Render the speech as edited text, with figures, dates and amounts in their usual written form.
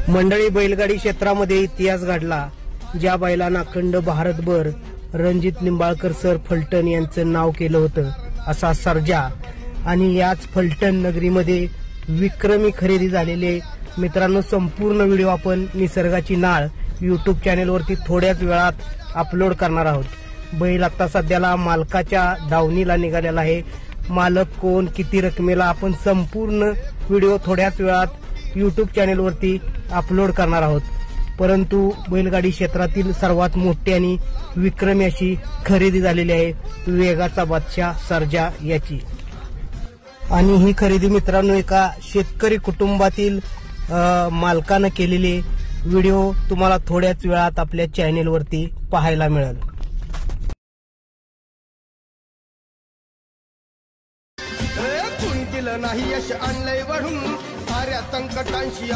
मंडळी, बैलगाडी क्षेत्रामध्ये इतिहास घडला. ज्या बैलांना अखंड भारतभर रणजित निंबाळकर सर फलटण यांचं नाव केलं होतं असा सर्जा, आणि याच फलटण नगरीमध्ये विक्रमी खरेदी झालेले मित्रांनो, संपूर्ण व्हिडिओ आपण निसर्गाची नाळ यूट्यूब चॅनेलवरती थोड्याच वेळात अपलोड करणार आहोत. बैल आता सध्याला मालकाच्या दावणीला निघालेला आहे. मालक कोण, किती रकमेला, आपण संपूर्ण व्हिडिओ थोड्याच वेळात यूट्यूब चॅनेलवरती अपलोड करणार आहोत. परंतु बैलगाडी क्षेत्रातील सर्वात मोठी आणि विक्रमी अशी खरेदी झालेली आहे वेगाचा बादशाह सर्जा याची. आणि ही खरेदी मित्रांनो एका शेतकरी कुटुंबातील मालकानं केलेली. व्हिडिओ तुम्हाला थोड्याच वेळात आपल्या चॅनेलवरती पाहायला मिळेल. नाही यश आणलंय वरून साऱ्या संकटांशी